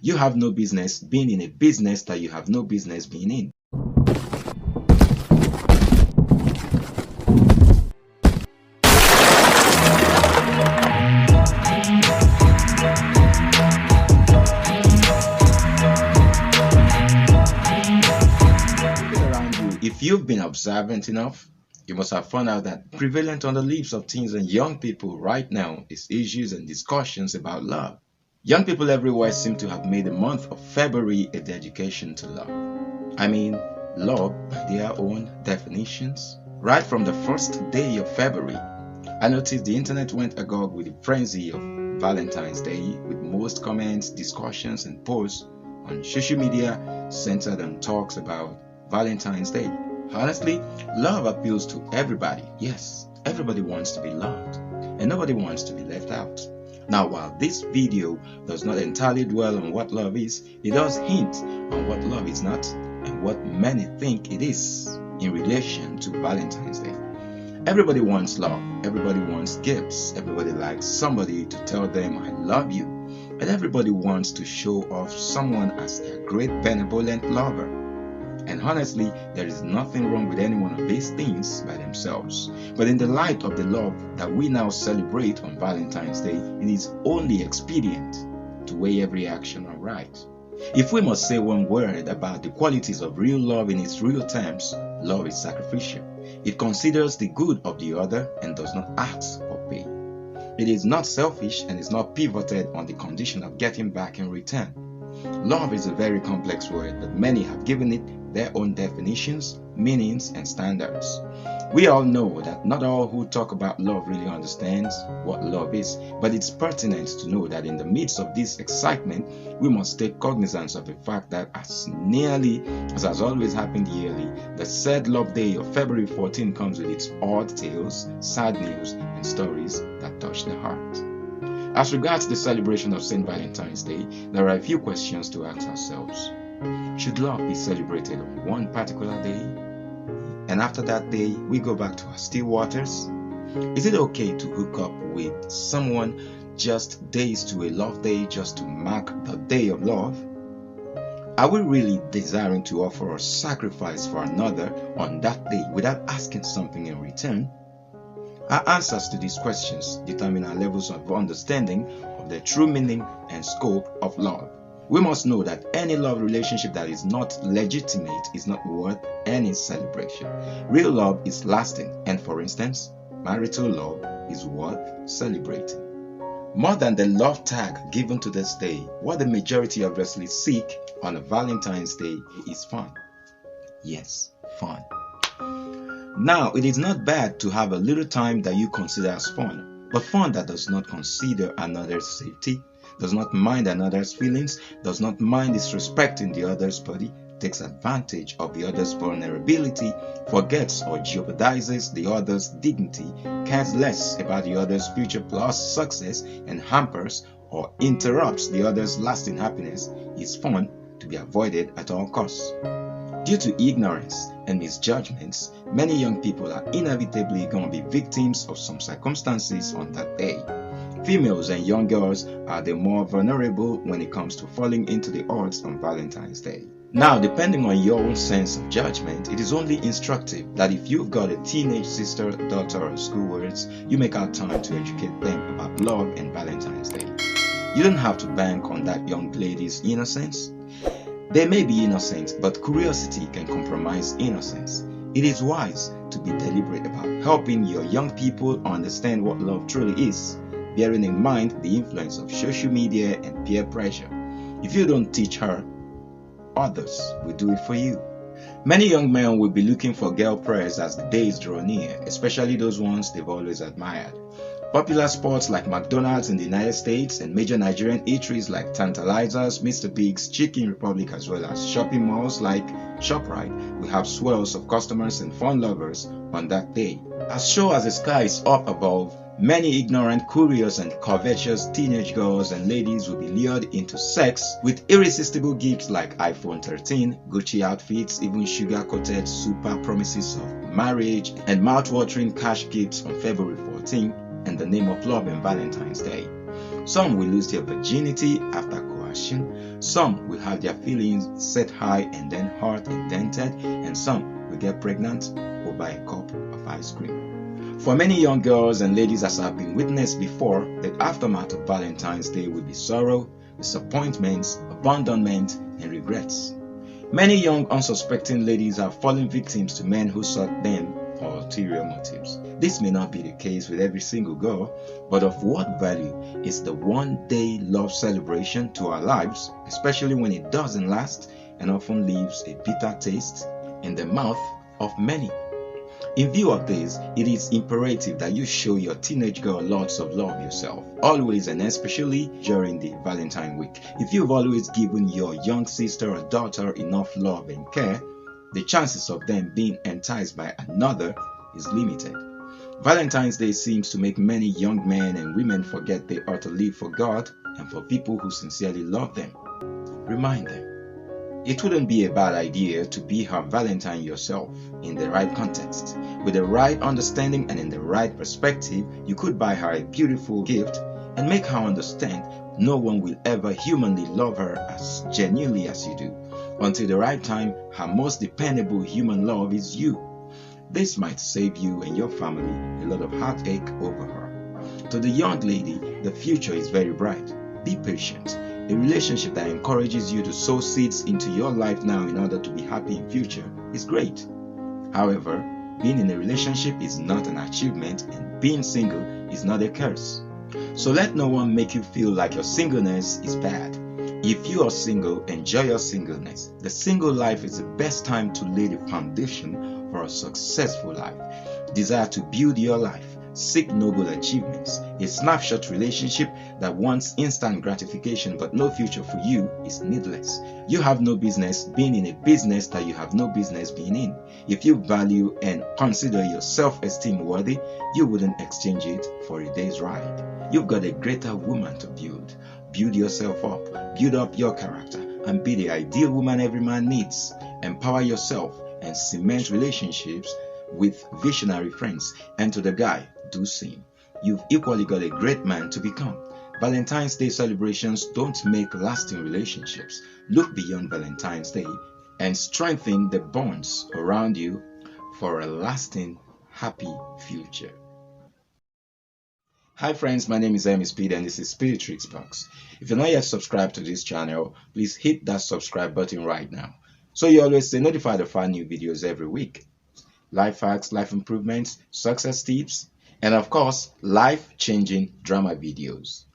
You have no business being in a business that you have no business being in. If you've been observant enough, you must have found out that prevalent on the lips of teens and young people right now is issues and discussions about love. Young people everywhere seem to have made the month of February a dedication to love. I mean, love by their own definitions. Right from the first day of February, I noticed the internet went agog with the frenzy of Valentine's Day, with most comments, discussions, and posts on social media centered on talks about Valentine's Day. Honestly, love appeals to everybody. Yes, everybody wants to be loved, and nobody wants to be left out. Now, while this video does not entirely dwell on what love is, it does hint on what love is not and what many think it is in relation to Valentine's Day. Everybody wants love, everybody wants gifts, everybody likes somebody to tell them I love you, and everybody wants to show off someone as their great benevolent lover. And honestly, there is nothing wrong with any one of these things by themselves. But in the light of the love that we now celebrate on Valentine's Day, it is only expedient to weigh every action aright. If we must say one word about the qualities of real love in its real terms, love is sacrificial. It considers the good of the other and does not ask for pay. It is not selfish and is not pivoted on the condition of getting back in return. Love is a very complex word, but many have given it their own definitions, meanings, and standards. We all know that not all who talk about love really understands what love is, but it's pertinent to know that in the midst of this excitement, we must take cognizance of the fact that as nearly as has always happened yearly, the said love day of February 14 comes with its odd tales, sad news, and stories that touch the heart. As regards the celebration of St. Valentine's Day, there are a few questions to ask ourselves. Should love be celebrated on one particular day, and after that day we go back to our still waters? Is it okay to hook up with someone just days to a love day just to mark the day of love? Are we really desiring to offer a sacrifice for another on that day without asking something in return? Our answers to these questions determine our levels of understanding of the true meaning and scope of love. We must know that any love relationship that is not legitimate is not worth any celebration. Real love is lasting, and for instance, marital love is worth celebrating. More than the love tag given to this day, what the majority obviously seek on a Valentine's Day is fun. Yes, fun. Now, it is not bad to have a little time that you consider as fun, but fun that does not consider another's safety, does not mind another's feelings, does not mind disrespecting the other's body, takes advantage of the other's vulnerability, forgets or jeopardizes the other's dignity, cares less about the other's future plus success, and hampers or interrupts the other's lasting happiness is fun to be avoided at all costs. Due to ignorance and misjudgments, many young people are inevitably going to be victims of some circumstances on that day. Females and young girls are the more vulnerable when it comes to falling into the odds on Valentine's Day. Now, depending on your own sense of judgment, it is only instructive that if you've got a teenage sister, daughter, or schoolwords, you make out time to educate them about love and Valentine's Day. You don't have to bank on that young lady's innocence. They may be innocent, but curiosity can compromise innocence. It is wise to be deliberate about helping your young people understand what love truly is, bearing in mind the influence of social media and peer pressure. If you don't teach her, others will do it for you. Many young men will be looking for girl prayers as the days draw near, especially those ones they've always admired. Popular spots like McDonald's in the United States and major Nigerian eateries like Tantalizers, Mr. Big's, Chicken Republic, as well as shopping malls like ShopRite will have swells of customers and fun lovers on that day. As sure as the sky is up above, many ignorant, curious, and covetous teenage girls and ladies will be lured into sex with irresistible gifts like iPhone 13, Gucci outfits, even sugar-coated super promises of marriage, and mouth-watering cash gifts on February 14 in the name of love and Valentine's Day. Some will lose their virginity after passion. Some will have their feelings set high and then hurt and dented, and some will get pregnant or buy a cup of ice cream. For many young girls and ladies, as have been witnessed before, the aftermath of Valentine's Day will be sorrow, disappointments, abandonment, and regrets. Many young unsuspecting ladies have fallen victims to men who sought them for ulterior motives. This may not be the case with every single girl, but of what value is the one-day love celebration to our lives, especially when it doesn't last and often leaves a bitter taste in the mouth of many? In view of this, it is imperative that you show your teenage girl lots of love yourself, always and especially during the Valentine week. If you've always given your young sister or daughter enough love and care, the chances of them being enticed by another is limited. Valentine's Day seems to make many young men and women forget they ought to live for God and for people who sincerely love them. Remind them. It wouldn't be a bad idea to be her Valentine yourself in the right context. With the right understanding and in the right perspective, you could buy her a beautiful gift and make her understand no one will ever humanly love her as genuinely as you do. Until the right time, her most dependable human love is you. This might save you and your family a lot of heartache over her. To the young lady, the future is very bright. Be patient. A relationship that encourages you to sow seeds into your life now in order to be happy in future is great. However, being in a relationship is not an achievement, and being single is not a curse. So let no one make you feel like your singleness is bad. If you are single, enjoy your singleness. The single life is the best time to lay the foundation for a successful life. Desire to build your life. Seek noble achievements. A snapshot relationship that wants instant gratification but no future for you is needless. You have no business being in a business that you have no business being in. If you value and consider your self-esteem worthy, you wouldn't exchange it for a day's ride. You've got a greater woman to build. Build yourself up. Build up your character and be the ideal woman every man needs. Empower yourself and cement relationships with visionary friends. And to the guy, do same. You've equally got a great man to become. Valentine's Day celebrations don't make lasting relationships. Look beyond Valentine's Day and strengthen the bonds around you for a lasting, happy future. Hi friends, my name is Speed and this is Spirit Tricks Box. If you're not yet subscribed to this channel, please hit that subscribe button right now, so you always stay notified of our new videos every week. Life hacks, life improvements, success tips, and of course, life-changing drama videos.